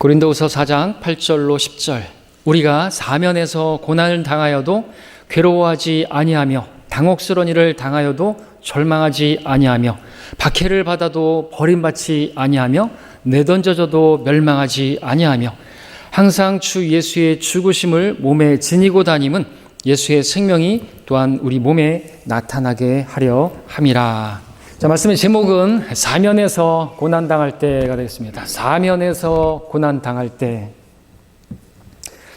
고린도후서 4장 8절로 10절. 우리가 사면에서 고난을 당하여도 괴로워하지 아니하며 당혹스러운 일을 당하여도 절망하지 아니하며 박해를 받아도 버림받지 아니하며 내던져져도 멸망하지 아니하며 항상 주 예수의 죽으심을 몸에 지니고 다님은 예수의 생명이 또한 우리 몸에 나타나게 하려 함이라. 자, 말씀의 제목은 사면에서 고난당할 때가 되겠습니다. 사면에서 고난당할 때.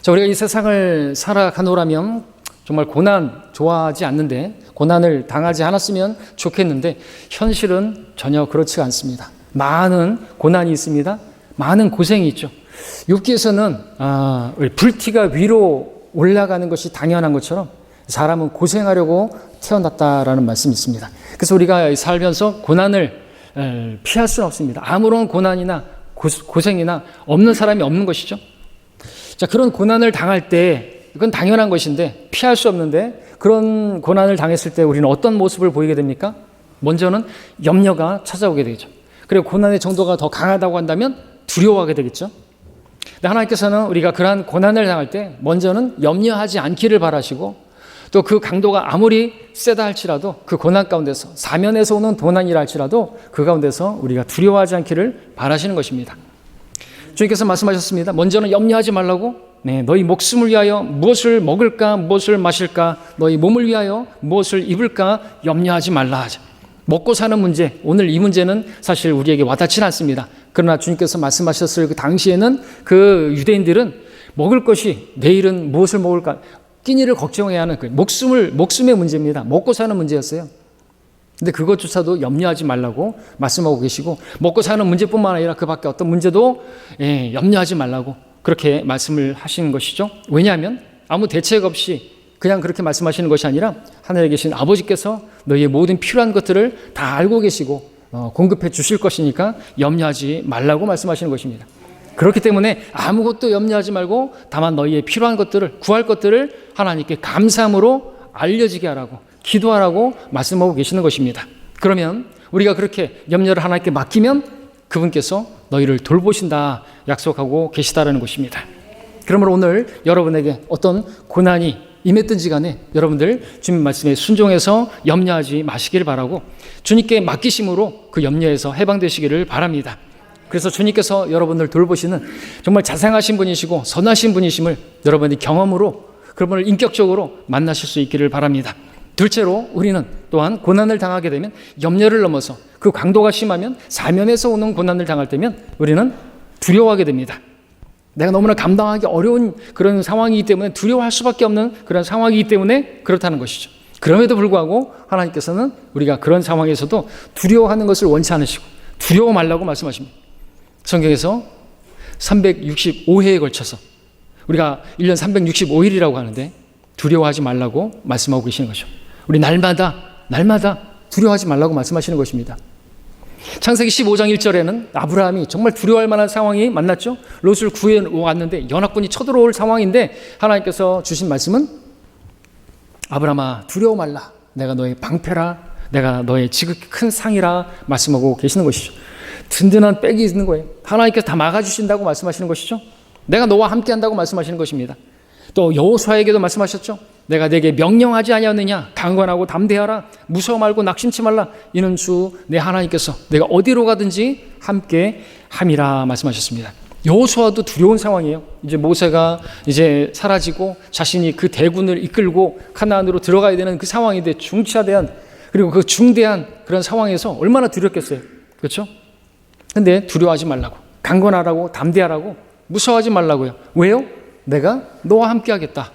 자, 우리가 이 세상을 살아가노라면 정말 고난 좋아하지 않는데, 고난을 당하지 않았으면 좋겠는데 현실은 전혀 그렇지가 않습니다. 많은 고난이 있습니다. 많은 고생이 있죠. 욥기에서는 불티가 위로 올라가는 것이 당연한 것처럼 사람은 고생하려고 태어났다라는 말씀이 있습니다. 그래서 우리가 살면서 고난을 피할 수는 없습니다. 아무런 고난이나 고생이나 없는 사람이 없는 것이죠. 자, 그런 고난을 당할 때 이건 당연한 것인데 피할 수 없는데, 그런 고난을 당했을 때 우리는 어떤 모습을 보이게 됩니까? 먼저는 염려가 찾아오게 되죠. 그리고 고난의 정도가 더 강하다고 한다면 두려워하게 되겠죠. 근데 하나님께서는 우리가 그러한 고난을 당할 때 먼저는 염려하지 않기를 바라시고, 또 그 강도가 아무리 세다 할지라도 그 고난 가운데서, 사면에서 오는 고난이라 할지라도 그 가운데서 우리가 두려워하지 않기를 바라시는 것입니다. 주님께서 말씀하셨습니다. 먼저는 염려하지 말라고. 너희 목숨을 위하여 무엇을 먹을까, 무엇을 마실까, 너희 몸을 위하여 무엇을 입을까 염려하지 말라. 먹고 사는 문제, 오늘 이 문제는 사실 우리에게 와닿지는 않습니다. 그러나 주님께서 말씀하셨을 그 당시에는 그 유대인들은 먹을 것이, 내일은 무엇을 먹을까 끼니를 걱정해야 하는 그 목숨의 문제입니다. 먹고 사는 문제였어요. 근데 그것조차도 염려하지 말라고 말씀하고 계시고, 먹고 사는 문제뿐만 아니라 그 밖에 어떤 문제도 염려하지 말라고 그렇게 말씀을 하시는 것이죠. 왜냐하면 아무 대책 없이 그냥 그렇게 말씀하시는 것이 아니라 하늘에 계신 아버지께서 너희의 모든 필요한 것들을 다 알고 계시고 공급해 주실 것이니까 염려하지 말라고 말씀하시는 것입니다. 그렇기 때문에 아무것도 염려하지 말고 다만 너희의 필요한 것들을, 구할 것들을 하나님께 감사함으로 알려지게 하라고, 기도하라고 말씀하고 계시는 것입니다. 그러면 우리가 그렇게 염려를 하나님께 맡기면 그분께서 너희를 돌보신다 약속하고 계시다라는 것입니다. 그러므로 오늘 여러분에게 어떤 고난이 임했든지 간에 여러분들 주님 말씀에 순종해서 염려하지 마시기를 바라고, 주님께 맡기심으로 그 염려에서 해방되시기를 바랍니다. 그래서 주님께서 여러분을 돌보시는 정말 자상하신 분이시고 선하신 분이심을 여러분이 경험으로, 그분을 인격적으로 만나실 수 있기를 바랍니다. 둘째로 우리는 또한 고난을 당하게 되면 염려를 넘어서 그 강도가 심하면, 사면에서 오는 고난을 당할 때면 우리는 두려워하게 됩니다. 내가 너무나 감당하기 어려운 그런 상황이기 때문에 두려워할 수밖에 없는 그런 상황이기 때문에 그렇다는 것이죠. 그럼에도 불구하고 하나님께서는 우리가 그런 상황에서도 두려워하는 것을 원치 않으시고 두려워 말라고 말씀하십니다. 성경에서 365회에 걸쳐서, 우리가 1년 365일이라고 하는데 두려워하지 말라고 말씀하고 계시는 것이죠. 우리 날마다 두려워하지 말라고 말씀하시는 것입니다. 창세기 15장 1절에는 아브라함이 정말 두려워할 만한 상황이 만났죠. 롯을 구해 왔는데 연합군이 쳐들어올 상황인데 하나님께서 주신 말씀은 아브라함아 두려워 말라, 내가 너의 방패라, 내가 너의 지극히 큰 상이라 말씀하고 계시는 것이죠. 든든한 백이 있는 거예요. 하나님께서 다 막아주신다고 말씀하시는 것이죠. 내가 너와 함께 한다고 말씀하시는 것입니다. 또 여호수아에게도 말씀하셨죠. 내가 내게 명령하지 아니하느냐, 강건하고 담대하라, 무서워 말고 낙심치 말라, 이는 주 내 하나님께서 내가 어디로 가든지 함께 함이라 말씀하셨습니다. 여호수아도 두려운 상황이에요. 이제 모세가 이제 사라지고 자신이 그 대군을 이끌고 가나안으로 들어가야 되는 그 상황인데, 중차대한, 그리고 그 중대한 그런 상황에서 얼마나 두렵겠어요. 그렇죠? 근데 두려워하지 말라고, 강건하라고, 담대하라고, 무서워하지 말라고요. 왜요? 내가 너와 함께 하겠다.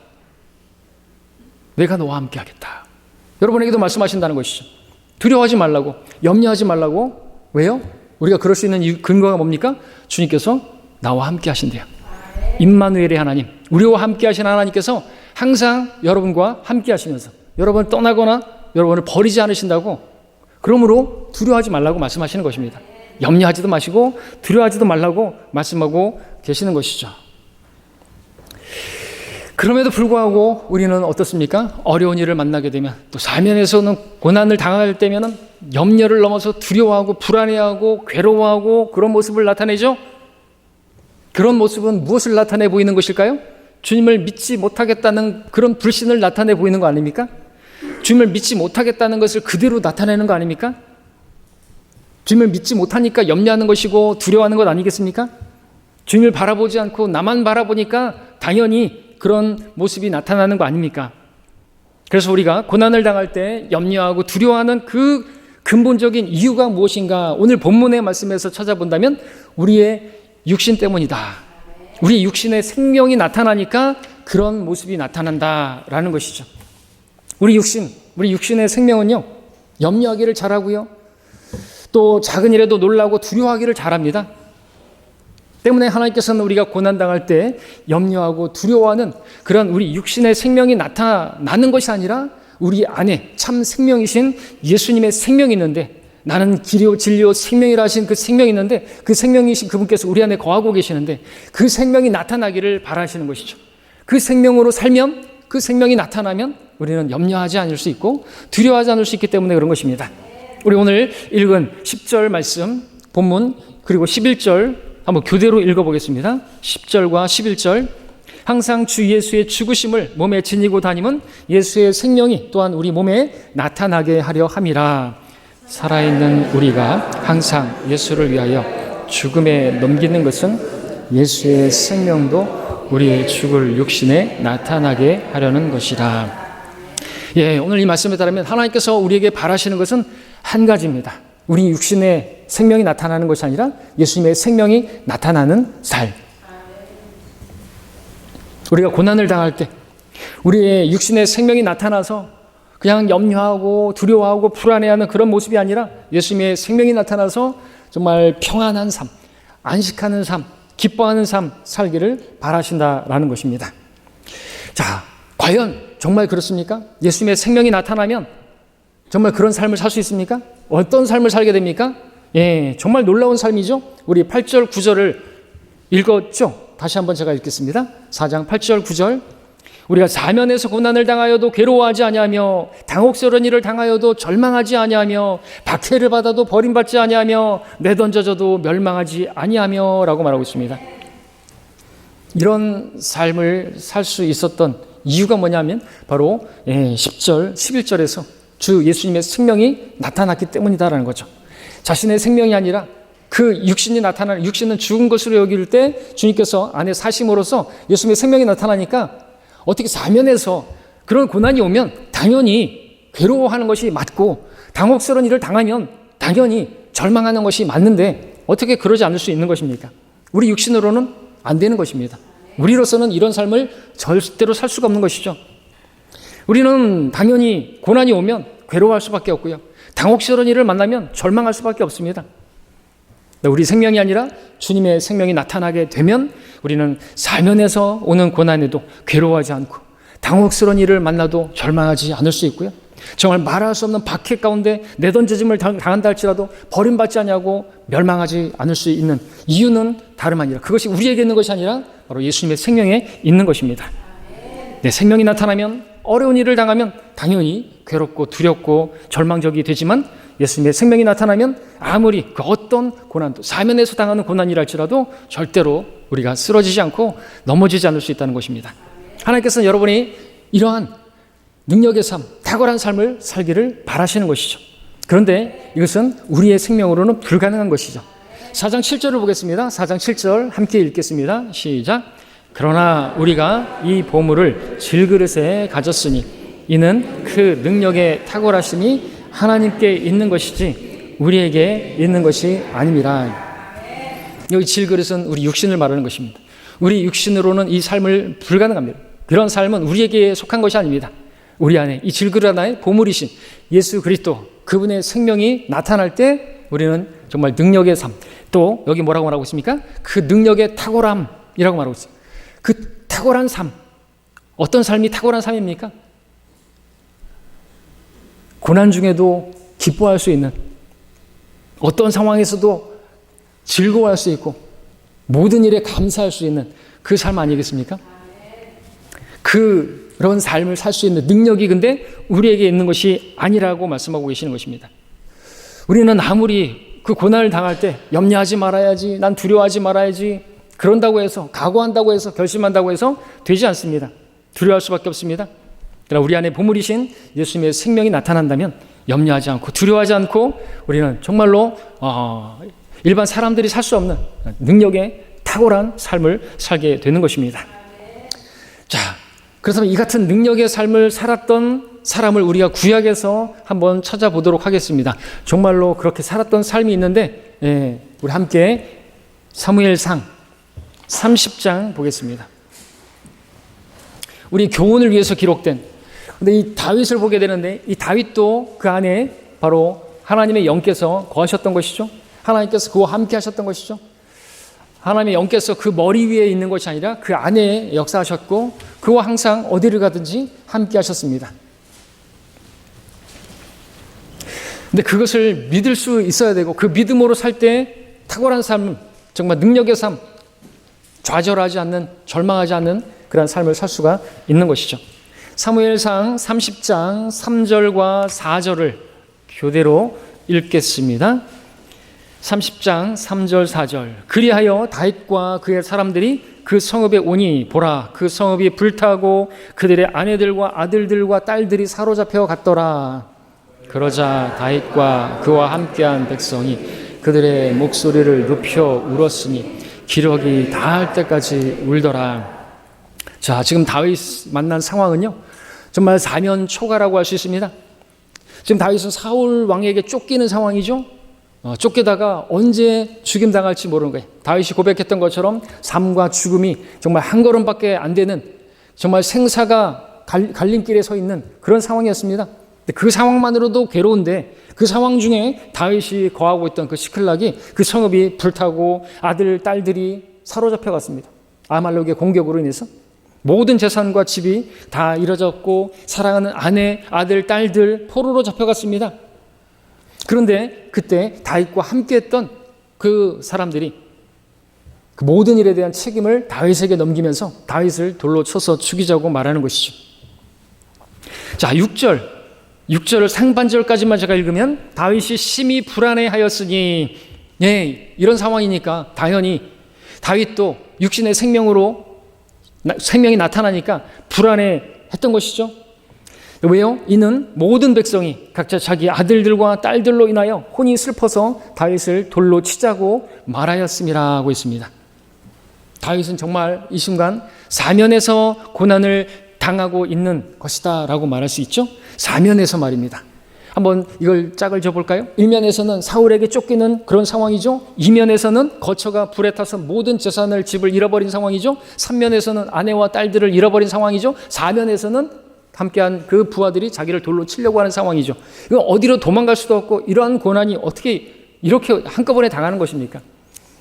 내가 너와 함께 하겠다. 여러분에게도 말씀하신다는 것이죠. 두려워하지 말라고, 염려하지 말라고. 왜요? 우리가 그럴 수 있는 근거가 뭡니까? 주님께서 나와 함께 하신대요. 임마누엘의 하나님, 우리와 함께 하신 하나님께서 항상 여러분과 함께 하시면서 여러분을 떠나거나 여러분을 버리지 않으신다고, 그러므로 두려워하지 말라고 말씀하시는 것입니다. 염려하지도 마시고 두려워하지도 말라고 말씀하고 계시는 것이죠. 그럼에도 불구하고 우리는 어떻습니까? 어려운 일을 만나게 되면, 또 사면에서는 고난을 당할 때면 염려를 넘어서 두려워하고 불안해하고 괴로워하고 그런 모습을 나타내죠. 그런 모습은 무엇을 나타내 보이는 것일까요? 주님을 믿지 못하겠다는 그런 불신을 나타내 보이는 거 아닙니까? 주님을 믿지 못하겠다는 것을 그대로 나타내는 거 아닙니까? 주님을 믿지 못하니까 염려하는 것이고 두려워하는 것 아니겠습니까? 주님을 바라보지 않고 나만 바라보니까 당연히 그런 모습이 나타나는 거 아닙니까? 그래서 우리가 고난을 당할 때 염려하고 두려워하는 그 근본적인 이유가 무엇인가? 오늘 본문의 말씀에서 찾아본다면 우리의 육신 때문이다. 우리 육신의 생명이 나타나니까 그런 모습이 나타난다라는 것이죠. 우리 육신의 생명은요, 염려하기를 잘하고요, 또 작은 일에도 놀라고 두려워하기를 잘합니다. 때문에 하나님께서는 우리가 고난당할 때 염려하고 두려워하는 그런 우리 육신의 생명이 나타나는 것이 아니라 우리 안에 참 생명이신 예수님의 생명이 있는데, 나는 길이요 진리요 생명이라 하신 그 생명이 있는데, 그 생명이신 그분께서 우리 안에 거하고 계시는데 그 생명이 나타나기를 바라시는 것이죠. 그 생명으로 살면, 그 생명이 나타나면 우리는 염려하지 않을 수 있고 두려워하지 않을 수 있기 때문에 그런 것입니다. 우리 오늘 읽은 10절 말씀 본문 그리고 11절 한번 교대로 읽어보겠습니다. 10절과 11절. 항상 주 예수의 죽으심을 몸에 지니고 다니면 예수의 생명이 또한 우리 몸에 나타나게 하려 함이라. 살아있는 우리가 항상 예수를 위하여 죽음에 넘기는 것은 예수의 생명도 우리의 죽을 육신에 나타나게 하려는 것이라. 오늘 이 말씀에 따르면 하나님께서 우리에게 바라시는 것은 한 가지입니다. 우리 육신의 생명이 나타나는 것이 아니라 예수님의 생명이 나타나는 삶. 우리가 고난을 당할 때 우리의 육신의 생명이 나타나서 그냥 염려하고 두려워하고 불안해하는 그런 모습이 아니라 예수님의 생명이 나타나서 정말 평안한 삶, 안식하는 삶, 기뻐하는 삶 살기를 바라신다라는 것입니다. 자, 과연 정말 그렇습니까? 예수님의 생명이 나타나면 정말 그런 삶을 살 수 있습니까? 어떤 삶을 살게 됩니까? 정말 놀라운 삶이죠. 우리 8절 9절을 읽었죠? 다시 한번 제가 읽겠습니다. 4장 8절 9절. 우리가 사면에서 고난을 당하여도 괴로워하지 아니하며 당혹스러운 일을 당하여도 절망하지 아니하며 박해를 받아도 버림받지 아니하며 내던져져도 멸망하지 아니하며 라고 말하고 있습니다. 이런 삶을 살 수 있었던 이유가 뭐냐면 바로 10절 11절에서 주 예수님의 생명이 나타났기 때문이다라는 거죠. 자신의 생명이 아니라 그 육신이 나타나는, 육신은 죽은 것으로 여길 때 주님께서 안에 사심으로써 예수님의 생명이 나타나니까 어떻게 사면에서 그런 고난이 오면 당연히 괴로워하는 것이 맞고 당혹스러운 일을 당하면 당연히 절망하는 것이 맞는데 어떻게 그러지 않을 수 있는 것입니까? 우리 육신으로는 안 되는 것입니다. 우리로서는 이런 삶을 절대로 살 수가 없는 것이죠. 우리는 당연히 고난이 오면 괴로워할 수밖에 없고요. 당혹스러운 일을 만나면 절망할 수밖에 없습니다. 우리 생명이 아니라 주님의 생명이 나타나게 되면 우리는 사면에서 오는 고난에도 괴로워하지 않고 당혹스러운 일을 만나도 절망하지 않을 수 있고요. 정말 말할 수 없는 박해 가운데 내던져짐을 당한다 할지라도 버림받지 않냐고 멸망하지 않을 수 있는 이유는 다름 아니라 그것이 우리에게 있는 것이 아니라 바로 예수님의 생명에 있는 것입니다. 내 생명이 나타나면 어려운 일을 당하면 당연히 괴롭고 두렵고 절망적이 되지만 예수님의 생명이 나타나면 아무리 그 어떤 고난도 사면에서 당하는 고난이랄지라도 절대로 우리가 쓰러지지 않고 넘어지지 않을 수 있다는 것입니다. 하나님께서는 여러분이 이러한 능력의 삶, 탁월한 삶을 살기를 바라시는 것이죠. 그런데 이것은 우리의 생명으로는 불가능한 것이죠. 4장 7절을 보겠습니다. 4장 7절 함께 읽겠습니다. 시작. 그러나 우리가 이 보물을 질그릇에 가졌으니 이는 그 능력의 탁월하심이 하나님께 있는 것이지 우리에게 있는 것이 아닙니다. 여기 질그릇은 우리 육신을 말하는 것입니다. 우리 육신으로는 이 삶을 불가능합니다. 그런 삶은 우리에게 속한 것이 아닙니다. 우리 안에 이 질그릇 하나의 보물이신 예수 그리스도 그분의 생명이 나타날 때 우리는 정말 능력의 삶, 또 여기 뭐라고 말하고 있습니까? 그 능력의 탁월함이라고 말하고 있어요. 그 탁월한 삶, 어떤 삶이 탁월한 삶입니까? 고난 중에도 기뻐할 수 있는, 어떤 상황에서도 즐거워할 수 있고 모든 일에 감사할 수 있는 그 삶 아니겠습니까? 그런 삶을 살 수 있는 능력이 근데 우리에게 있는 것이 아니라고 말씀하고 계시는 것입니다. 우리는 아무리 그 고난을 당할 때 염려하지 말아야지, 난 두려워하지 말아야지, 그런다고 해서, 각오한다고 해서, 결심한다고 해서 되지 않습니다. 두려워할 수밖에 없습니다. 그러나 우리 안에 보물이신 예수님의 생명이 나타난다면 염려하지 않고 두려워하지 않고 우리는 정말로 일반 사람들이 살 수 없는 능력의 탁월한 삶을 살게 되는 것입니다. 자, 그래서 이 같은 능력의 삶을 살았던 사람을 우리가 구약에서 한번 찾아보도록 하겠습니다. 정말로 그렇게 살았던 삶이 있는데 우리 함께 사무엘상 30장 보겠습니다. 우리 교훈을 위해서 기록된, 근데 이 다윗을 보게 되는데 이 다윗도 그 안에 바로 하나님의 영께서 거하셨던 것이죠. 하나님께서 그와 함께 하셨던 것이죠. 하나님의 영께서 그 머리 위에 있는 것이 아니라 그 안에 역사하셨고 그와 항상 어디를 가든지 함께 하셨습니다. 근데 그것을 믿을 수 있어야 되고 그 믿음으로 살 때 탁월한 삶, 정말 능력의 삶, 좌절하지 않는, 절망하지 않는 그런 삶을 살 수가 있는 것이죠. 사무엘상 30장 3절과 4절을 교대로 읽겠습니다. 30장 3절 4절. 그리하여 다윗과 그의 사람들이 그 성읍에 오니 보라, 그 성읍이 불타고 그들의 아내들과 아들들과 딸들이 사로잡혀 갔더라. 그러자 다윗과 그와 함께한 백성이 그들의 목소리를 높여 울었으니 기력이 다할 때까지 울더라. 자, 지금 다윗 만난 상황은요, 정말 사면초가라고 할 수 있습니다. 지금 다윗은 사울 왕에게 쫓기는 상황이죠. 쫓기다가 언제 죽임당할지 모르는 거예요. 다윗이 고백했던 것처럼 삶과 죽음이 정말 한 걸음밖에 안 되는, 정말 생사가 갈림길에 서 있는 그런 상황이었습니다. 그 상황만으로도 괴로운데 그 상황 중에 다윗이 거하고 있던 그 시클락이, 그 성읍이 불타고 아들, 딸들이 사로잡혀 갔습니다. 아말렉의 공격으로 인해서 모든 재산과 집이 다 잃어졌고 사랑하는 아내, 아들, 딸들 포로로 잡혀갔습니다. 그런데 그때 다윗과 함께했던 그 사람들이 그 모든 일에 대한 책임을 다윗에게 넘기면서 다윗을 돌로 쳐서 죽이자고 말하는 것이죠. 자, 6절을 상반절까지만 제가 읽으면 다윗이 심히 불안해하였으니, 이런 상황이니까 당연히 다윗도 육신의 생명이 나타나니까 불안해했던 것이죠. 왜요? 이는 모든 백성이 각자 자기 아들들과 딸들로 인하여 혼이 슬퍼서 다윗을 돌로 치자고 말하였음이라고 했습니다. 다윗은 정말 이 순간 사면에서 고난을 당하고 있는 것이다 라고 말할 수 있죠. 사면에서 말입니다. 한번 이걸 짝을 져볼까요? 1면에서는 사울에게 쫓기는 그런 상황이죠. 2면에서는 거처가 불에 타서 모든 재산을, 집을 잃어버린 상황이죠. 3면에서는 아내와 딸들을 잃어버린 상황이죠. 4면에서는 함께한 그 부하들이 자기를 돌로 치려고 하는 상황이죠. 이건 어디로 도망갈 수도 없고 이러한 고난이 어떻게 이렇게 한꺼번에 당하는 것입니까?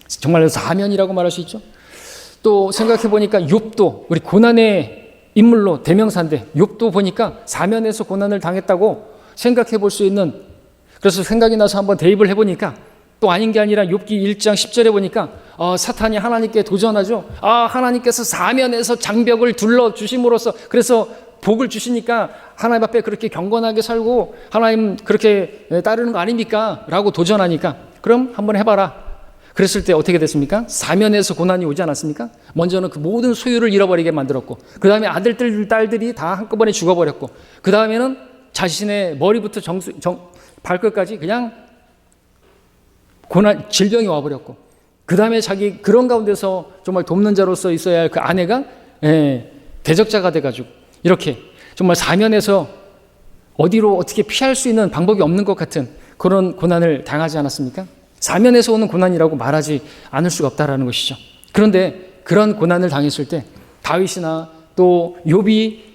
정말로 사면이라고 말할 수 있죠. 또 생각해 보니까 욥도 우리 고난의 인물로 대명사인데 욥도 보니까 사면에서 고난을 당했다고 생각해 볼 수 있는, 그래서 생각이 나서 한번 대입을 해보니까 또 아닌 게 아니라 욥기 1장 10절에 보니까 사탄이 하나님께 도전하죠. 하나님께서 사면에서 장벽을 둘러주심으로써 그래서 복을 주시니까 하나님 앞에 그렇게 경건하게 살고 하나님 그렇게 따르는 거 아닙니까? 라고 도전하니까 그럼 한번 해봐라. 그랬을 때 어떻게 됐습니까? 사면에서 고난이 오지 않았습니까? 먼저는 그 모든 소유를 잃어버리게 만들었고 그 다음에 아들들, 딸들이 다 한꺼번에 죽어버렸고 그 다음에는 자신의 머리부터 발끝까지 그냥 고난, 질병이 와버렸고 그 다음에 자기 그런 가운데서 정말 돕는 자로서 있어야 할 그 아내가 대적자가 돼가지고 이렇게 정말 사면에서 어디로 어떻게 피할 수 있는 방법이 없는 것 같은 그런 고난을 당하지 않았습니까? 사면에서 오는 고난이라고 말하지 않을 수가 없다라는 것이죠. 그런데 그런 고난을 당했을 때 다윗이나 또 욥이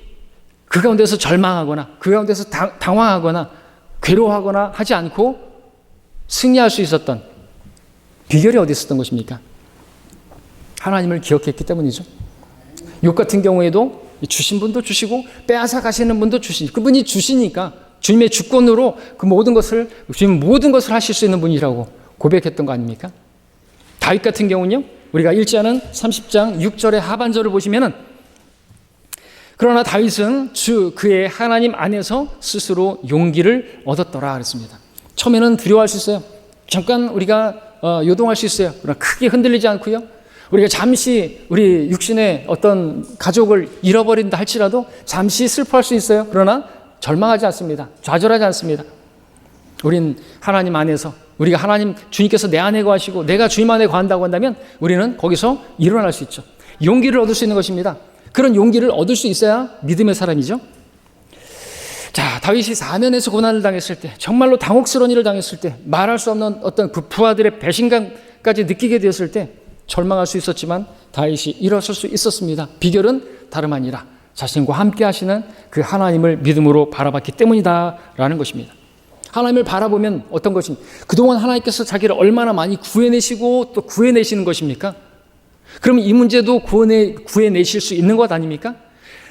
그 가운데서 절망하거나 그 가운데서 당황하거나 괴로워하거나 하지 않고 승리할 수 있었던 비결이 어디 있었던 것입니까? 하나님을 기억했기 때문이죠. 욥 같은 경우에도 주신 분도 주시고 빼앗아 가시는 분도 주시니 그분이 주시니까 주님의 주권으로 그 모든 것을 주님 모든 것을 하실 수 있는 분이라고 고백했던 거 아닙니까? 다윗 같은 경우는요, 우리가 읽지 않은 30장 6절의 하반절을 보시면은 그러나 다윗은 그의 하나님 안에서 스스로 용기를 얻었더라 그랬습니다. 처음에는 두려워할 수 있어요. 잠깐 우리가 요동할 수 있어요. 그러나 크게 흔들리지 않고요. 우리가 잠시 우리 육신의 어떤 가족을 잃어버린다 할지라도 잠시 슬퍼할 수 있어요. 그러나 절망하지 않습니다. 좌절하지 않습니다. 우린 하나님 안에서, 우리가 하나님 주님께서 내 안에 거하시고 내가 주님 안에 거한다고 한다면 우리는 거기서 일어날 수 있죠. 용기를 얻을 수 있는 것입니다. 그런 용기를 얻을 수 있어야 믿음의 사람이죠. 자, 다윗이 사면에서 고난을 당했을 때, 정말로 당혹스러운 일을 당했을 때, 말할 수 없는 어떤 그 부하들의 배신감까지 느끼게 되었을 때 절망할 수 있었지만 다윗이 일어설 수 있었습니다. 비결은 다름 아니라 자신과 함께 하시는 그 하나님을 믿음으로 바라봤기 때문이다라는 것입니다. 하나님을 바라보면 어떤 것입니까? 그동안 하나님께서 자기를 얼마나 많이 구해내시고 또 구해내시는 것입니까? 그러면 이 문제도 구해내실 수 있는 것 아닙니까?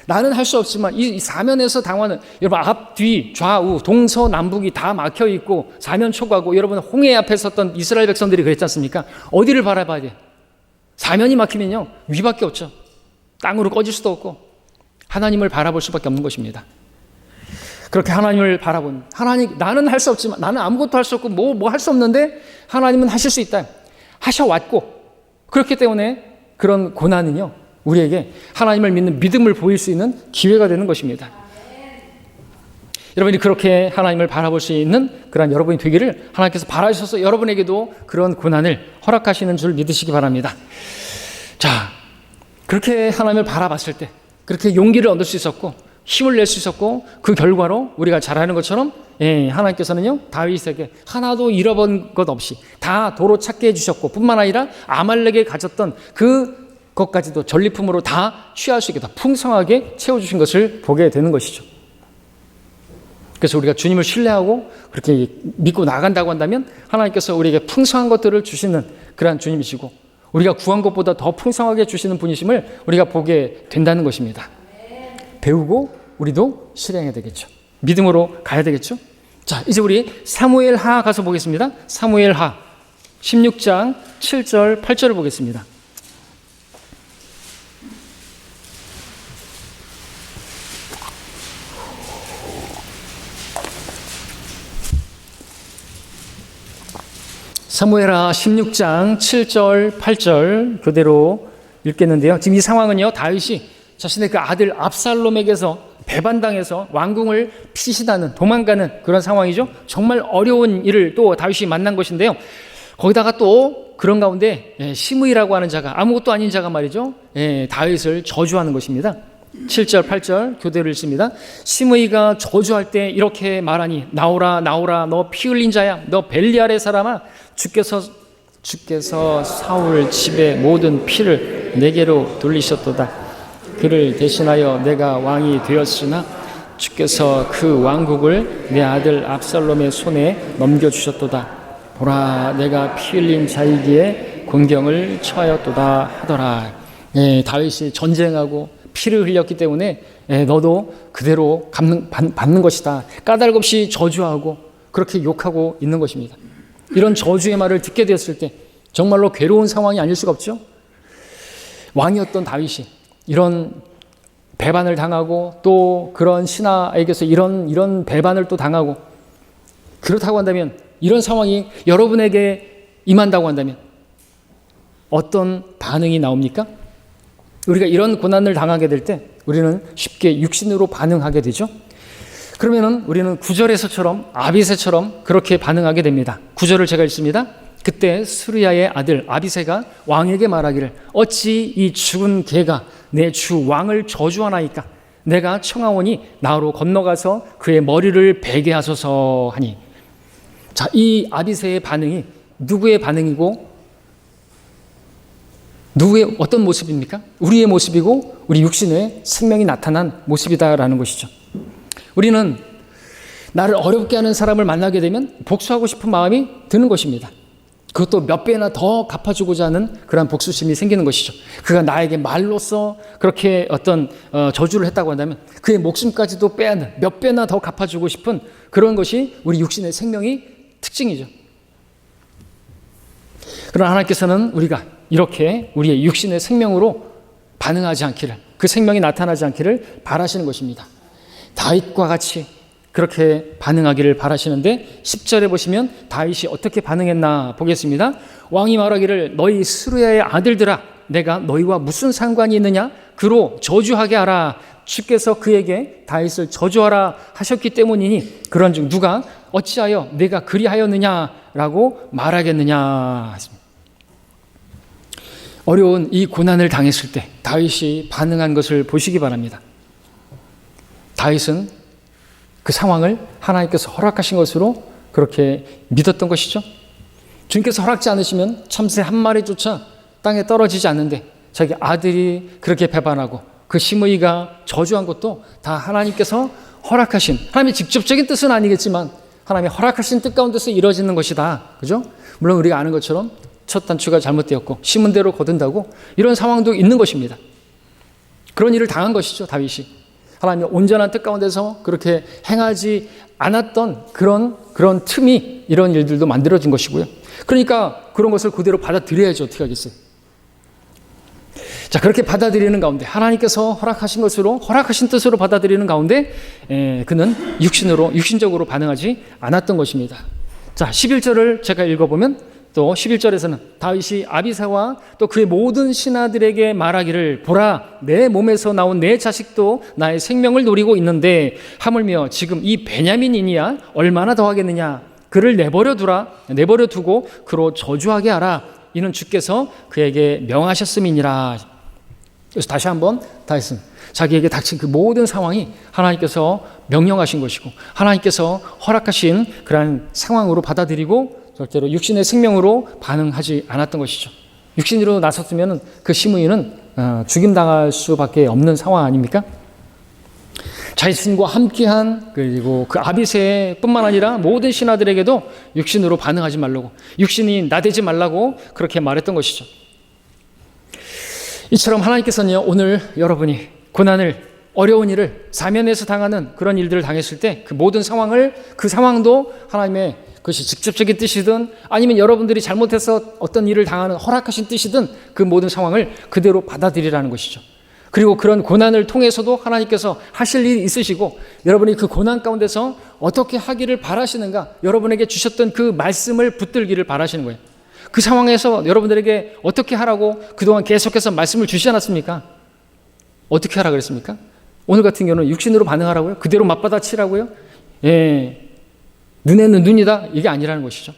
나는 할 수 없지만 이 사면에서 당하는, 여러분 앞, 뒤, 좌우, 동서남북이 다 막혀 있고 사면 초과고, 여러분 홍해 앞에 섰던 이스라엘 백성들이 그랬지 않습니까? 어디를 바라봐야 돼? 사면이 막히면요 위밖에 없죠. 땅으로 꺼질 수도 없고 하나님을 바라볼 수밖에 없는 것입니다. 그렇게 하나님을 바라본 하나님, 나는 할 수 없지만, 나는 아무것도 할 수 없고 뭐 할 수 없는데 하나님은 하실 수 있다 하셔왔고, 그렇기 때문에 그런 고난은요 우리에게 하나님을 믿는 믿음을 보일 수 있는 기회가 되는 것입니다. 여러분이 그렇게 하나님을 바라볼 수 있는 그런 여러분이 되기를 하나님께서 바라셔서 여러분에게도 그런 고난을 허락하시는 줄 믿으시기 바랍니다. 자, 그렇게 하나님을 바라봤을 때 그렇게 용기를 얻을 수 있었고 힘을 낼 수 있었고, 그 결과로 우리가 잘 아는 것처럼 하나님께서는요 다윗에게 하나도 잃어본 것 없이 다 도로 찾게 해주셨고, 뿐만 아니라 아말렉에 가졌던 그것까지도 전리품으로 다 취할 수 있게 다 풍성하게 채워주신 것을 보게 되는 것이죠. 그래서 우리가 주님을 신뢰하고 그렇게 믿고 나간다고 한다면 하나님께서 우리에게 풍성한 것들을 주시는 그러한 주님이시고, 우리가 구한 것보다 더 풍성하게 주시는 분이심을 우리가 보게 된다는 것입니다. 배우고 우리도 실행해야 되겠죠. 믿음으로 가야 되겠죠. 자, 이제 우리 사무엘하 가서 보겠습니다. 사무엘하 16장 7절 8절을 보겠습니다. 사무엘하 16장 7절 8절 교대로 읽겠는데요. 지금 이 상황은요 다윗이 자신의 그 아들 압살롬에게서 배반당해서 왕궁을 피신하는, 도망가는 그런 상황이죠. 정말 어려운 일을 또 다윗이 만난 것인데요. 거기다가 또 그런 가운데 시므이라고 하는 자가, 아무것도 아닌 자가 말이죠, 다윗을 저주하는 것입니다. 7절 8절 교대로 읽습니다. 시므이가 저주할 때 이렇게 말하니, 나오라 나오라 너 피 흘린 자야, 너 벨리알의 사람아, 주께서 사울 집의 모든 피를 내게로 돌리셨도다. 그를 대신하여 내가 왕이 되었으나 주께서 그 왕국을 내 아들 압살롬의 손에 넘겨주셨도다. 보라, 내가 피 흘린 자이기에 곤경을 처하였도다 하더라. 다윗이 전쟁하고 피를 흘렸기 때문에 너도 그대로 받는 것이다. 까닭 없이 저주하고 그렇게 욕하고 있는 것입니다. 이런 저주의 말을 듣게 되었을 때 정말로 괴로운 상황이 아닐 수가 없죠. 왕이었던 다윗이 이런 배반을 당하고 또 그런 신하에게서 이런 배반을 또 당하고, 그렇다고 한다면, 이런 상황이 여러분에게 임한다고 한다면 어떤 반응이 나옵니까? 우리가 이런 고난을 당하게 될 때 우리는 쉽게 육신으로 반응하게 되죠. 그러면은 우리는 9절에서처럼 아비새처럼 그렇게 반응하게 됩니다. 9절을 제가 읽습니다. 그때 스루야의 아들 아비새가 왕에게 말하기를, 어찌 이 죽은 개가 내 주 왕을 저주하나이까? 내가 청하오니 나로 건너가서 그의 머리를 베게 하소서 하니. 자, 이 아비새의 반응이 누구의 반응이고 누구의 어떤 모습입니까? 우리의 모습이고 우리 육신의 생명이 나타난 모습이다라는 것이죠. 우리는 나를 어렵게 하는 사람을 만나게 되면 복수하고 싶은 마음이 드는 것입니다. 그것도 몇 배나 더 갚아주고자 하는 그런 복수심이 생기는 것이죠. 그가 나에게 말로써 그렇게 어떤 저주를 했다고 한다면 그의 목숨까지도 빼앗는, 몇 배나 더 갚아주고 싶은 그런 것이 우리 육신의 생명의 특징이죠. 그러나 하나님께서는 우리가 이렇게 우리의 육신의 생명으로 반응하지 않기를, 그 생명이 나타나지 않기를 바라시는 것입니다. 다윗과 같이 그렇게 반응하기를 바라시는데 10절에 보시면 다윗이 어떻게 반응했나 보겠습니다. 왕이 말하기를, 너희 스루야의 아들들아, 내가 너희와 무슨 상관이 있느냐? 그로 저주하게 하라. 주께서 그에게 다윗을 저주하라 하셨기 때문이니 그런즉 누가 어찌하여 내가 그리하였느냐라고 말하겠느냐. 어려운 이 고난을 당했을 때 다윗이 반응한 것을 보시기 바랍니다. 다윗은 그 상황을 하나님께서 허락하신 것으로 그렇게 믿었던 것이죠. 주님께서 허락지 않으시면 참새 한 마리조차 땅에 떨어지지 않는데 자기 아들이 그렇게 배반하고 그 시므이가 저주한 것도 다 하나님께서 허락하신, 하나님의 직접적인 뜻은 아니겠지만 하나님의 허락하신 뜻 가운데서 이루어지는 것이다. 그죠? 물론 우리가 아는 것처럼 첫 단추가 잘못되었고 심은 대로 거둔다고 이런 상황도 있는 것입니다. 그런 일을 당한 것이죠, 다윗이. 하나님의 온전한 뜻 가운데서 그렇게 행하지 않았던 그런 틈이 이런 일들도 만들어진 것이고요. 그러니까 그런 것을 그대로 받아들여야죠. 어떻게 하겠어요? 자, 그렇게 받아들이는 가운데 하나님께서 허락하신 것으로, 허락하신 뜻으로 받아들이는 가운데 그는 육신적으로 반응하지 않았던 것입니다. 자, 11절을 제가 읽어보면 또 11절에서는 다윗이 아비사와 또 그의 모든 신하들에게 말하기를 보라, 내 몸에서 나온 내 자식도 나의 생명을 노리고 있는데 하물며 지금 이 베냐민이니야 얼마나 더하겠느냐. 그를 내버려 두고 그로 저주하게 하라. 이는 주께서 그에게 명하셨음이니라. 그래서 다시 한번 다윗은 자기에게 닥친 그 모든 상황이 하나님께서 명령하신 것이고 하나님께서 허락하신 그러한 상황으로 받아들이고 절대로 육신의 생명으로 반응하지 않았던 것이죠. 육신으로 나섰으면 그 시므이는 죽임당할 수밖에 없는 상황 아닙니까? 자신과 함께한 그리고 그 아비새뿐만 아니라 모든 신하들에게도 육신으로 반응하지 말라고, 육신이 나대지 말라고 그렇게 말했던 것이죠. 이처럼 하나님께서는요, 오늘 여러분이 고난을, 어려운 일을 사면에서 당하는 그런 일들을 당했을 때 그 모든 상황을, 그 상황도 하나님의 그것이 직접적인 뜻이든 아니면 여러분들이 잘못해서 어떤 일을 당하는 허락하신 뜻이든 그 모든 상황을 그대로 받아들이라는 것이죠. 그리고 그런 고난을 통해서도 하나님께서 하실 일이 있으시고 여러분이 그 고난 가운데서 어떻게 하기를 바라시는가, 여러분에게 주셨던 그 말씀을 붙들기를 바라시는 거예요. 그 상황에서 여러분들에게 어떻게 하라고 그동안 계속해서 말씀을 주시지 않았습니까? 어떻게 하라 그랬습니까? 오늘 같은 경우는 육신으로 반응하라고요? 그대로 맞받아치라고요? 예, 눈에는 눈이다? 이게 아니라는 것이죠.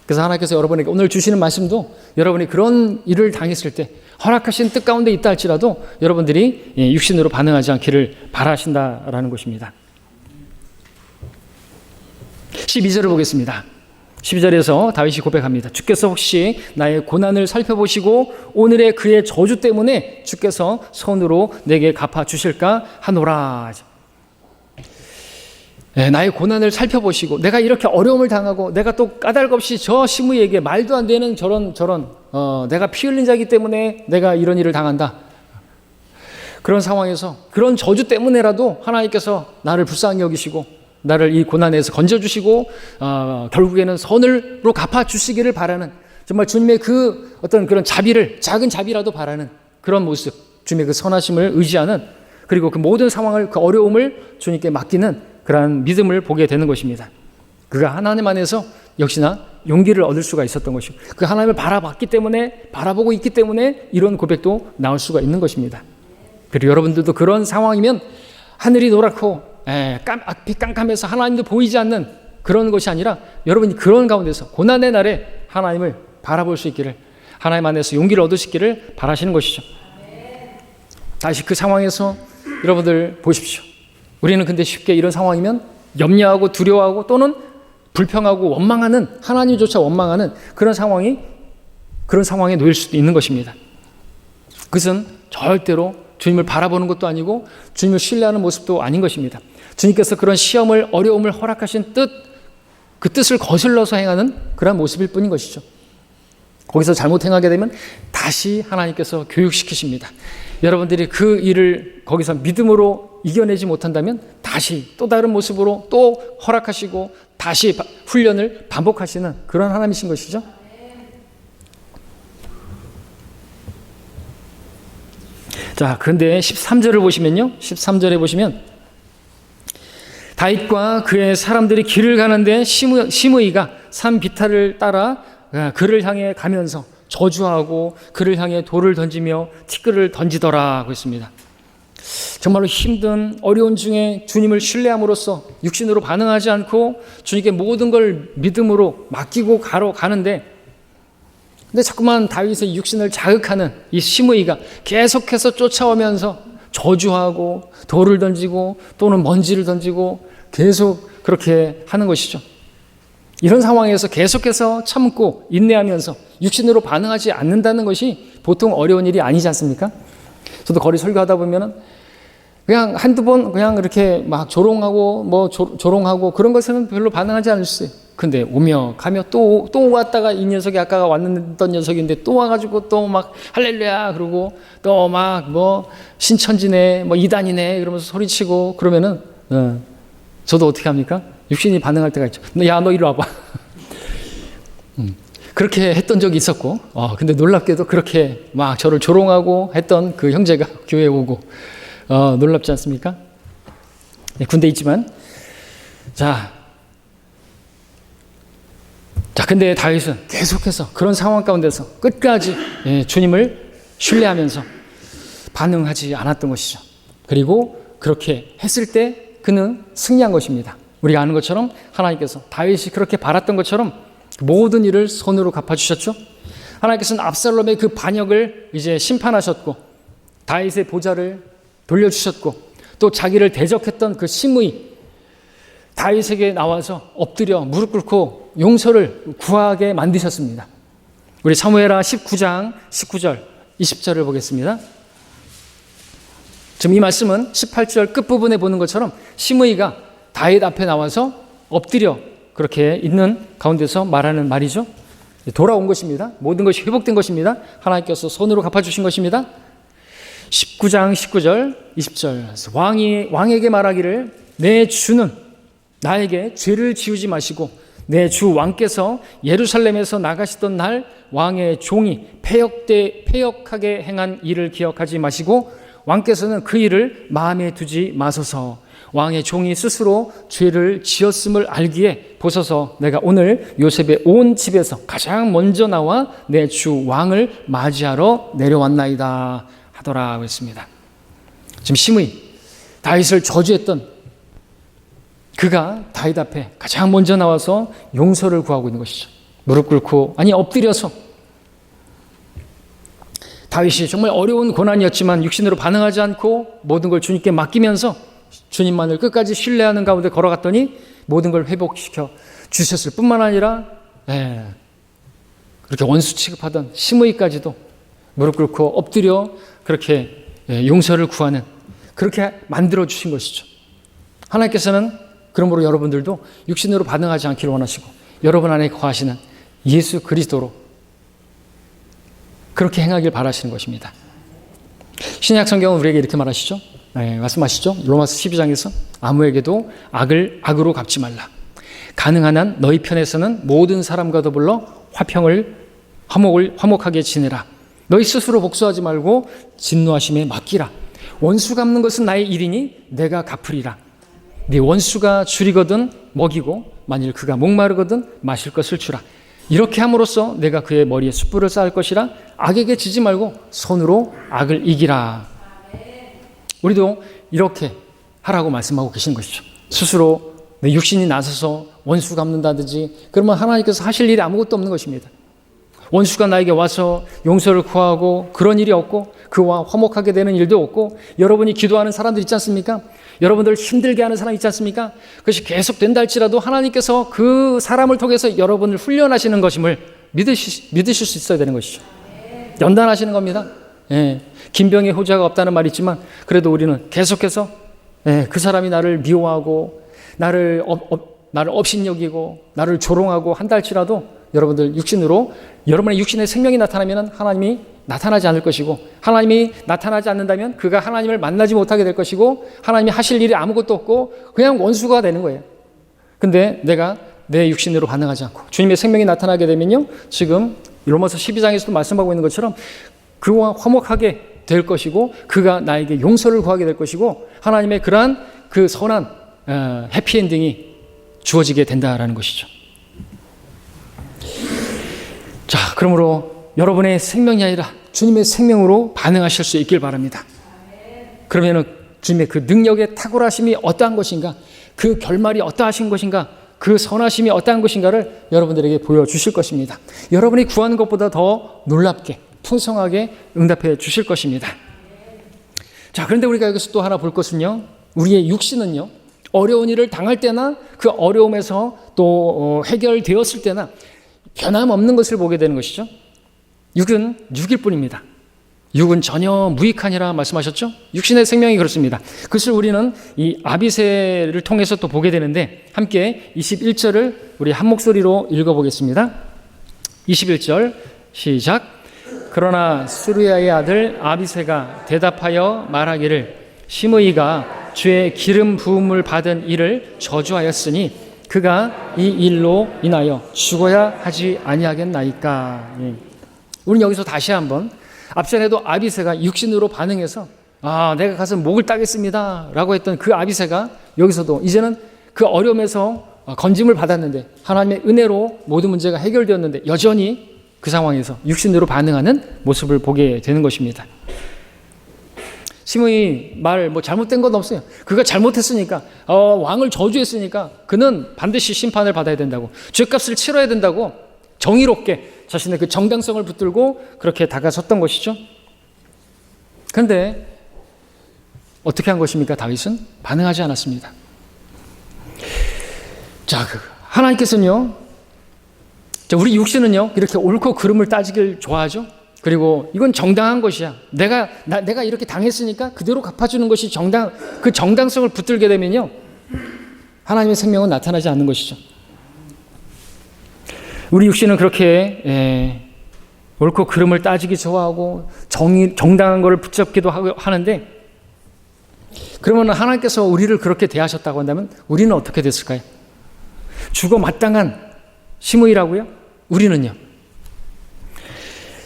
그래서 하나님께서 여러분에게 오늘 주시는 말씀도 여러분이 그런 일을 당했을 때 허락하신 뜻 가운데 있다 할지라도 여러분들이 육신으로 반응하지 않기를 바라신다라는 것입니다. 12절을 보겠습니다. 12절에서 다윗이 고백합니다. 주께서 혹시 나의 고난을 살펴보시고 오늘의 그의 저주 때문에 주께서 손으로 내게 갚아주실까 하노라. 나의 고난을 살펴보시고 내가 이렇게 어려움을 당하고 내가 또 까닭없이 저 시므이에게 말도 안 되는 저런 내가 피 흘린 자이기 때문에 내가 이런 일을 당한다. 그런 상황에서 그런 저주 때문에라도 하나님께서 나를 불쌍히 여기시고 나를 이 고난에서 건져주시고 결국에는 선으로 갚아주시기를 바라는, 정말 주님의 그 어떤 그런 자비를, 작은 자비라도 바라는 그런 모습, 주님의 그 선하심을 의지하는, 그리고 그 모든 상황을, 그 어려움을 주님께 맡기는 그러한 믿음을 보게 되는 것입니다. 그가 하나님 안에서 역시나 용기를 얻을 수가 있었던 것이고 그 하나님을 바라보고 있기 때문에 이런 고백도 나올 수가 있는 것입니다. 그리고 여러분들도 그런 상황이면 하늘이 노랗고 앞이 깜깜해서 하나님도 보이지 않는 그런 것이 아니라 여러분이 그런 가운데서 고난의 날에 하나님을 바라볼 수 있기를, 하나님 안에서 용기를 얻을 수 있기를 바라시는 것이죠. 다시 그 상황에서 여러분들 보십시오. 우리는 근데 쉽게 이런 상황이면 염려하고 두려워하고 또는 불평하고 원망하는, 하나님조차 원망하는 그런 상황에 놓일 수도 있는 것입니다. 그것은 절대로 주님을 바라보는 것도 아니고 주님을 신뢰하는 모습도 아닌 것입니다. 주님께서 그런 시험을, 어려움을 허락하신 그 뜻을 거슬러서 행하는 그런 모습일 뿐인 것이죠. 거기서 잘못 행하게 되면 다시 하나님께서 교육시키십니다. 여러분들이 그 일을 거기서 믿음으로 이겨내지 못한다면 다시 또 다른 모습으로 또 허락하시고 다시 훈련을 반복하시는 그런 하나님이신 것이죠. 자, 그런데 13절을 보시면요. 13절에 보시면 다윗과 그의 사람들이 길을 가는데 시므이가 산 비탈을 따라 그를 향해 가면서 저주하고 그를 향해 돌을 던지며 티끌을 던지더라 그랬습니다. 정말로 힘든 어려운 중에 주님을 신뢰함으로써 육신으로 반응하지 않고 주님께 모든 걸 믿음으로 맡기고 가는데, 근데 자꾸만 다윗의 육신을 자극하는 이 시므이가 계속해서 쫓아오면서 저주하고 돌을 던지고 또는 먼지를 던지고 계속 그렇게 하는 것이죠. 이런 상황에서 계속해서 참고 인내하면서 육신으로 반응하지 않는다는 것이 보통 어려운 일이 아니지 않습니까? 저도 거리 설교하다 보면은 그냥 한두 번 그냥 이렇게 막 조롱하고 조롱하고 그런 것에는 별로 반응하지 않을 수 있어요. 근데 오며 가며 또 왔다가 이 녀석이 아까 왔던 녀석인데 또 와가지고 또 막 할렐루야 그러고 또 막 신천지네 이단이네 그러면서 소리치고 그러면은 저도 어떻게 합니까? 육신이 반응할 때가 있죠. 야, 너 이리 와봐. 그렇게 했던 적이 있었고, 근데 놀랍게도 그렇게 막 저를 조롱하고 했던 그 형제가 교회에 오고, 놀랍지 않습니까? 네, 군대에 있지만. 근데 다윗은 계속해서 그런 상황 가운데서 끝까지 주님을 신뢰하면서 반응하지 않았던 것이죠. 그리고 그렇게 했을 때 그는 승리한 것입니다. 우리가 아는 것처럼 하나님께서 다윗이 그렇게 바랐던 것처럼 모든 일을 손으로 갚아주셨죠. 하나님께서는 압살롬의 그 반역을 이제 심판하셨고 다윗의 보좌를 돌려주셨고 또 자기를 대적했던 그 시므이 다윗에게 나와서 엎드려 무릎 꿇고 용서를 구하게 만드셨습니다. 우리 사무엘하 19장 19절 20절을 보겠습니다. 지금 이 말씀은 18절 끝부분에 보는 것처럼 시므이가 다윗 앞에 나와서 엎드려 그렇게 있는 가운데서 말하는 말이죠. 돌아온 것입니다. 모든 것이 회복된 것입니다. 하나님께서 손으로 갚아주신 것입니다. 19장 19절 20절 왕에게 말하기를 내 주는 나에게 죄를 지우지 마시고 내 주 왕께서 예루살렘에서 나가시던 날 왕의 종이 패역하게 행한 일을 기억하지 마시고 왕께서는 그 일을 마음에 두지 마소서. 왕의 종이 스스로 죄를 지었음을 알기에 보소서. 내가 오늘 요셉의 온 집에서 가장 먼저 나와 내 주 왕을 맞이하러 내려왔나이다 하더라 했습니다. 지금 시므이 다윗을 저주했던 그가 다윗 앞에 가장 먼저 나와서 용서를 구하고 있는 것이죠. 무릎 꿇고 엎드려서 다윗이 정말 어려운 고난이었지만 육신으로 반응하지 않고 모든 걸 주님께 맡기면서 주님만을 끝까지 신뢰하는 가운데 걸어갔더니 모든 걸 회복시켜 주셨을 뿐만 아니라 그렇게 원수 취급하던 시므이까지도 무릎 꿇고 엎드려 그렇게 용서를 구하는 그렇게 만들어 주신 것이죠. 하나님께서는 그러므로 여러분들도 육신으로 반응하지 않기를 원하시고 여러분 안에 거하시는 예수 그리스도로 그렇게 행하길 바라시는 것입니다. 신약 성경은 우리에게 이렇게 말하시죠. 말씀하시죠. 로마서 12장에서 아무에게도 악을 악으로 갚지 말라. 가능한 한 너희 편에서는 모든 사람과 더불어 화목하게 지내라. 너희 스스로 복수하지 말고 진노하심에 맡기라. 원수 갚는 것은 나의 일이니 내가 갚으리라. 네 원수가 줄이거든 먹이고 만일 그가 목마르거든 마실 것을 주라. 이렇게 함으로써 내가 그의 머리에 숯불을 쌓을 것이라. 악에게 지지 말고 손으로 악을 이기라. 우리도 이렇게 하라고 말씀하고 계신 것이죠. 스스로 내 육신이 나서서 원수 갚는다든지 그러면 하나님께서 하실 일이 아무것도 없는 것입니다. 원수가 나에게 와서 용서를 구하고 그런 일이 없고 그와 화목하게 되는 일도 없고 여러분이 기도하는 사람들 있지 않습니까? 여러분들 힘들게 하는 사람 있지 않습니까? 그것이 계속 된다 할지라도 하나님께서 그 사람을 통해서 여러분을 훈련하시는 것임을 믿으실 수 있어야 되는 것이죠. 연단하시는 겁니다. 김병의 호자가 없다는 말이 있지만 그래도 우리는 계속해서 그 사람이 나를 미워하고 나를 업신여기고 나를 조롱하고 한다 할지라도 여러분들 여러분의 육신의 생명이 나타나면 하나님이 나타나지 않을 것이고 하나님이 나타나지 않는다면 그가 하나님을 만나지 못하게 될 것이고 하나님이 하실 일이 아무것도 없고 그냥 원수가 되는 거예요. 근데 내가 내 육신으로 반응하지 않고 주님의 생명이 나타나게 되면요, 지금 로마서 12장에서도 말씀하고 있는 것처럼 그와 화목하게 될 것이고 그가 나에게 용서를 구하게 될 것이고 하나님의 그러한 그 선한 해피엔딩이 주어지게 된다라는 것이죠. 자, 그러므로 여러분의 생명이 아니라 주님의 생명으로 반응하실 수 있길 바랍니다. 그러면 주님의 그 능력의 탁월하심이 어떠한 것인가, 그 결말이 어떠하신 것인가, 그 선하심이 어떠한 것인가를 여러분들에게 보여주실 것입니다. 여러분이 구하는 것보다 더 놀랍게 풍성하게 응답해 주실 것입니다. 자, 그런데 우리가 여기서 또 하나 볼 것은요, 우리의 육신은요, 어려운 일을 당할 때나 그 어려움에서 또 해결되었을 때나 변함없는 것을 보게 되는 것이죠. 육은 육일 뿐입니다. 육은 전혀 무익하니라 말씀하셨죠. 육신의 생명이 그렇습니다. 그것을 우리는 이 아비새를 통해서 또 보게 되는데, 함께 21절을 우리 한 목소리로 읽어보겠습니다. 21절 시작. 그러나 수르야의 아들 아비새가 대답하여 말하기를 시므이가 주의 기름 부음을 받은 이를 저주하였으니 그가 이 일로 인하여 죽어야 하지 아니하겠나이까. 우리는 여기서 다시 한번, 앞전에도 아비새가 육신으로 반응해서 내가 가서 목을 따겠습니다 라고 했던 그 아비새가 여기서도 이제는 그 어려움에서 건짐을 받았는데, 하나님의 은혜로 모든 문제가 해결되었는데 여전히 그 상황에서 육신으로 반응하는 모습을 보게 되는 것입니다. 시므이 말 잘못된 건 없어요. 그가 잘못했으니까, 왕을 저주했으니까 그는 반드시 심판을 받아야 된다고, 죄값을 치러야 된다고 정의롭게 자신의 그 정당성을 붙들고 그렇게 다가섰던 것이죠. 그런데 어떻게 한 것입니까? 다윗은 반응하지 않았습니다. 자, 하나님께서는요, 우리 육신은요, 이렇게 옳고 그름을 따지길 좋아하죠. 그리고 이건 정당한 것이야. 내가 이렇게 당했으니까 그대로 갚아주는 것이 그 정당성을 붙들게 되면요, 하나님의 생명은 나타나지 않는 것이죠. 우리 육신은 그렇게 옳고 그름을 따지기 좋아하고 정당한 것을 붙잡기도 하는데, 그러면 하나님께서 우리를 그렇게 대하셨다고 한다면 우리는 어떻게 됐을까요? 죽어 마땅한 시므이라고요? 우리는요?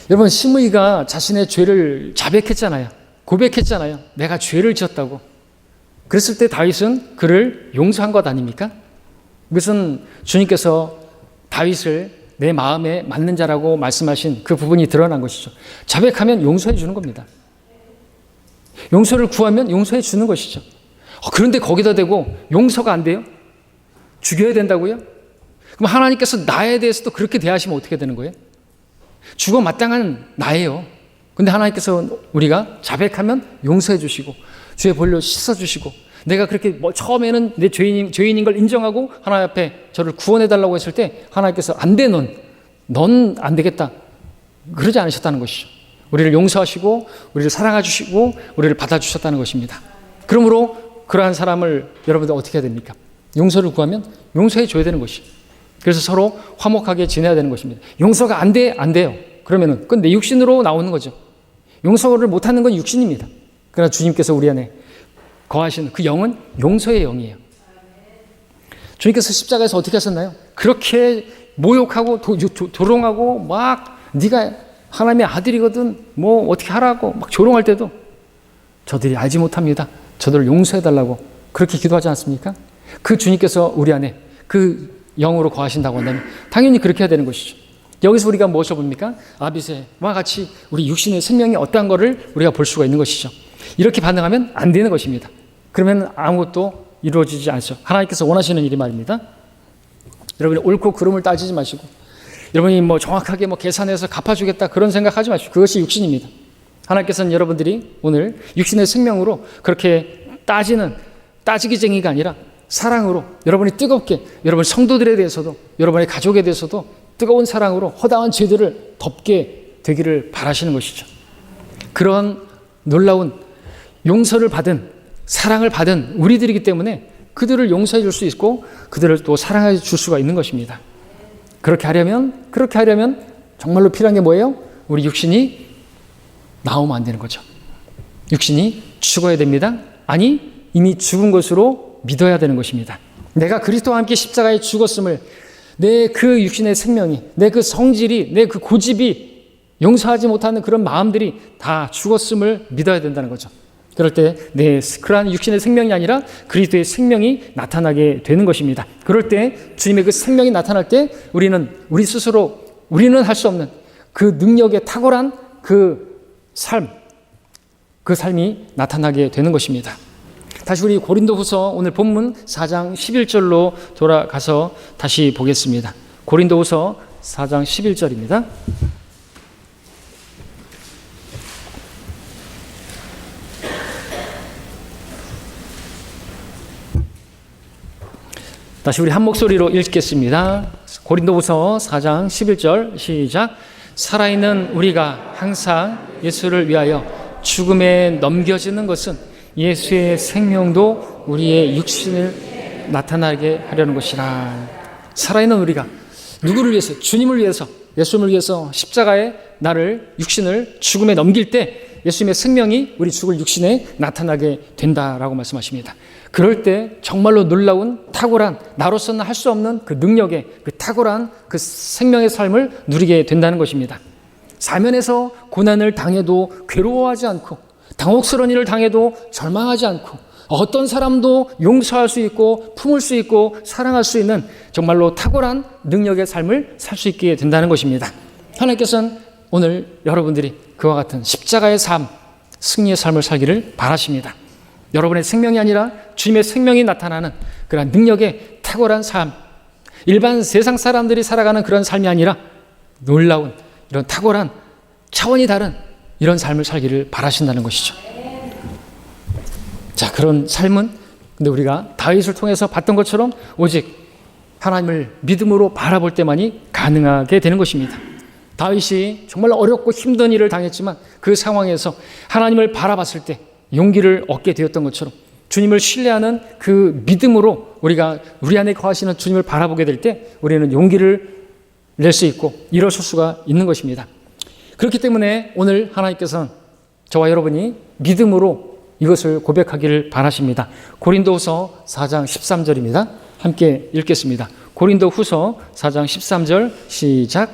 여러분, 시므이가 자신의 죄를 자백했잖아요. 고백했잖아요. 내가 죄를 지었다고. 그랬을 때 다윗은 그를 용서한 것 아닙니까? 이것은 주님께서 다윗을 내 마음에 맞는 자라고 말씀하신 그 부분이 드러난 것이죠. 자백하면 용서해 주는 겁니다. 용서를 구하면 용서해 주는 것이죠. 그런데 거기다 대고 용서가 안 돼요? 죽여야 된다고요? 그럼 하나님께서 나에 대해서도 그렇게 대하시면 어떻게 되는 거예요? 죽어 마땅한 나예요. 근데 하나님께서 우리가 자백하면 용서해 주시고 죄의 벌로 씻어 주시고, 내가 그렇게 처음에는 내 죄인인 걸 인정하고 하나님 앞에 저를 구원해 달라고 했을 때 하나님께서 안 돼, 넌 안 되겠다, 그러지 않으셨다는 것이죠. 우리를 용서하시고 우리를 사랑해 주시고 우리를 받아주셨다는 것입니다. 그러므로 그러한 사람을 여러분들 어떻게 해야 됩니까? 용서를 구하면 용서해 줘야 되는 것이죠. 그래서 서로 화목하게 지내야 되는 것입니다. 용서가 안 돼요. 그러면은 그건 내 육신으로 나오는 거죠. 용서를 못하는 건 육신입니다. 그러나 주님께서 우리 안에 거하시는 그 영은 용서의 영이에요. 주님께서 십자가에서 어떻게 하셨나요? 그렇게 모욕하고 조롱하고 막 네가 하나님의 아들이거든 어떻게 하라고 막 조롱할 때도 저들이 알지 못합니다, 저들을 용서해달라고 그렇게 기도하지 않습니까? 그 주님께서 우리 안에 그 영으로 거하신다고 한다면 당연히 그렇게 해야 되는 것이죠. 여기서 우리가 무엇을 봅니까? 아비새와 같이 우리 육신의 생명이 어떠한 것을 우리가 볼 수가 있는 것이죠. 이렇게 반응하면 안 되는 것입니다. 그러면 아무것도 이루어지지 않죠. 하나님께서 원하시는 일이 말입니다. 여러분이 옳고 그름을 따지지 마시고, 여러분이 정확하게 계산해서 갚아주겠다 그런 생각하지 마시고, 그것이 육신입니다. 하나님께서는 여러분들이 오늘 육신의 생명으로 그렇게 따지기쟁이가 아니라 사랑으로 여러분이 뜨겁게, 여러분 성도들에 대해서도 여러분의 가족에 대해서도 뜨거운 사랑으로 허다한 죄들을 덮게 되기를 바라시는 것이죠. 그런 놀라운 용서를 받은, 사랑을 받은 우리들이기 때문에 그들을 용서해 줄 수 있고 그들을 또 사랑해 줄 수가 있는 것입니다. 그렇게 하려면 정말로 필요한 게 뭐예요? 우리 육신이 나오면 안 되는 거죠. 육신이 죽어야 됩니다. 아니, 이미 죽은 것으로 믿어야 되는 것입니다. 내가 그리스도와 함께 십자가에 죽었음을, 내 그 육신의 생명이, 내 그 성질이, 내 그 고집이, 용서하지 못하는 그런 마음들이 다 죽었음을 믿어야 된다는 거죠. 그럴 때 그러한 육신의 생명이 아니라 그리스도의 생명이 나타나게 되는 것입니다. 그럴 때 주님의 그 생명이 나타날 때 우리는 할 수 없는 그 능력에 탁월한 그 삶이 나타나게 되는 것입니다. 다시 우리 고린도후서 오늘 본문 4장 11절로 돌아가서 다시 보겠습니다. 고린도후서 4장 11절입니다. 다시 우리 한 목소리로 읽겠습니다. 고린도후서 4장 11절 시작. 살아있는 우리가 항상 예수를 위하여 죽음에 넘겨지는 것은 예수의 생명도 우리의 육신을 나타나게 하려는 것이라. 살아있는 우리가 누구를 위해서? 주님을 위해서, 예수님을 위해서 십자가에 나를 육신을 죽음에 넘길 때 예수님의 생명이 우리 죽을 육신에 나타나게 된다라고 말씀하십니다. 그럴 때 정말로 놀라운 탁월한, 나로서는 할 수 없는 그 능력의 그 탁월한 그 생명의 삶을 누리게 된다는 것입니다. 사면에서 고난을 당해도 괴로워하지 않고, 당혹스러운 일을 당해도 절망하지 않고, 어떤 사람도 용서할 수 있고 품을 수 있고 사랑할 수 있는 정말로 탁월한 능력의 삶을 살 수 있게 된다는 것입니다. 하나님께서는 오늘 여러분들이 그와 같은 십자가의 삶, 승리의 삶을 살기를 바라십니다. 여러분의 생명이 아니라 주님의 생명이 나타나는 그런 능력의 탁월한 삶, 일반 세상 사람들이 살아가는 그런 삶이 아니라 놀라운 이런 탁월한 차원이 다른 이런 삶을 살기를 바라신다는 것이죠. 자, 그런 삶은 근데 우리가 다윗을 통해서 봤던 것처럼 오직 하나님을 믿음으로 바라볼 때만이 가능하게 되는 것입니다. 다윗이 정말 어렵고 힘든 일을 당했지만 그 상황에서 하나님을 바라봤을 때 용기를 얻게 되었던 것처럼 주님을 신뢰하는 그 믿음으로 우리가 우리 안에 거하시는 주님을 바라보게 될 때 우리는 용기를 낼 수 있고 일어설 수가 있는 것입니다. 그렇기 때문에 오늘 하나님께서는 저와 여러분이 믿음으로 이것을 고백하기를 바라십니다. 고린도후서 4장 13절입니다. 함께 읽겠습니다. 고린도후서 4장 13절 시작.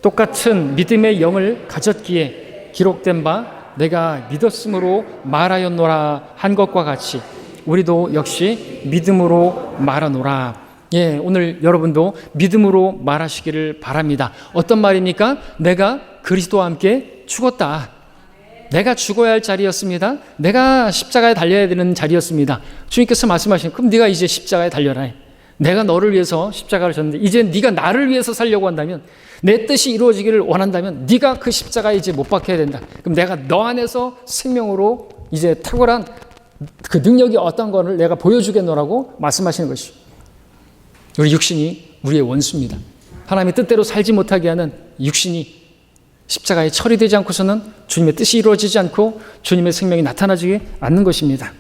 똑같은 믿음의 영을 가졌기에 기록된 바 내가 믿었으므로 말하였노라 한 것과 같이 우리도 역시 믿음으로 말하노라. 예, 오늘 여러분도 믿음으로 말하시기를 바랍니다. 어떤 말입니까? 내가 그리스도와 함께 죽었다. 내가 죽어야 할 자리였습니다. 내가 십자가에 달려야 되는 자리였습니다. 주님께서 말씀하시는, 그럼 네가 이제 십자가에 달려라. 내가 너를 위해서 십자가를 졌는데 이제 네가 나를 위해서 살려고 한다면, 내 뜻이 이루어지기를 원한다면 네가 그 십자가에 이제 못 박혀야 된다. 그럼 내가 너 안에서 생명으로 이제 탁월한 그 능력이 어떤 거를 내가 보여주겠노라고 말씀하시는 것이죠. 우리 육신이 우리의 원수입니다. 하나님의 뜻대로 살지 못하게 하는 육신이 십자가에 처리되지 않고서는 주님의 뜻이 이루어지지 않고 주님의 생명이 나타나지 않는 것입니다.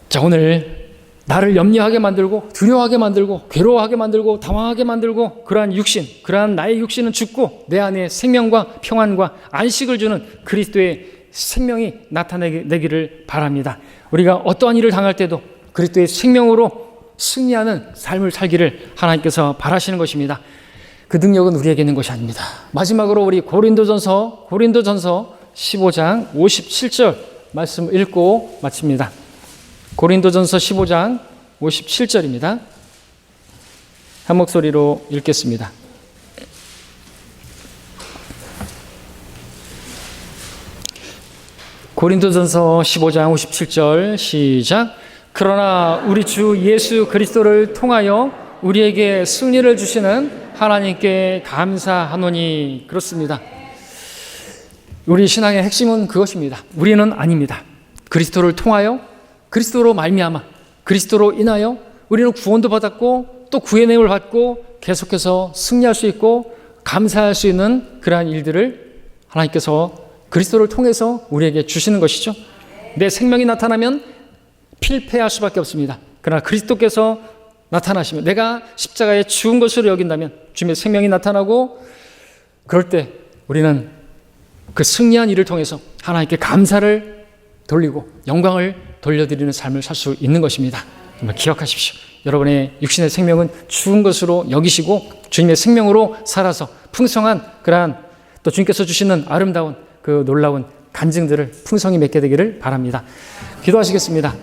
자, 오늘 나를 염려하게 만들고 두려워하게 만들고 괴로워하게 만들고 당황하게 만들고 그러한 육신, 그러한 나의 육신은 죽고 내 안에 생명과 평안과 안식을 주는 그리스도의 생명이 나타내기를 바랍니다. 우리가 어떠한 일을 당할 때도 그리스도의 생명으로 승리하는 삶을 살기를 하나님께서 바라시는 것입니다. 그 능력은 우리에게 있는 것이 아닙니다. 마지막으로 우리 고린도전서 15장 57절 말씀 읽고 마칩니다. 고린도전서 15장 57절입니다. 한 목소리로 읽겠습니다. 고린도전서 15장 57절 시작. 그러나 우리 주 예수 그리스도를 통하여 우리에게 승리를 주시는 하나님께 감사하노니. 그렇습니다. 우리 신앙의 핵심은 그것입니다. 우리는 아닙니다. 그리스도를 통하여, 그리스도로 말미암아, 그리스도로 인하여 우리는 구원도 받았고 또 구원을 받고 계속해서 승리할 수 있고 감사할 수 있는 그러한 일들을 하나님께서 그리스도를 통해서 우리에게 주시는 것이죠. 내 생명이 나타나면 필패할 수밖에 없습니다. 그러나 그리스도께서 나타나시면, 내가 십자가에 죽은 것으로 여긴다면 주님의 생명이 나타나고, 그럴 때 우리는 그 승리한 일을 통해서 하나님께 감사를 돌리고 영광을 돌려드리는 삶을 살 수 있는 것입니다. 정말 기억하십시오. 여러분의 육신의 생명은 죽은 것으로 여기시고 주님의 생명으로 살아서 풍성한 그러한 또 주님께서 주시는 아름다운 그 놀라운 간증들을 풍성히 맺게 되기를 바랍니다. 기도하시겠습니다.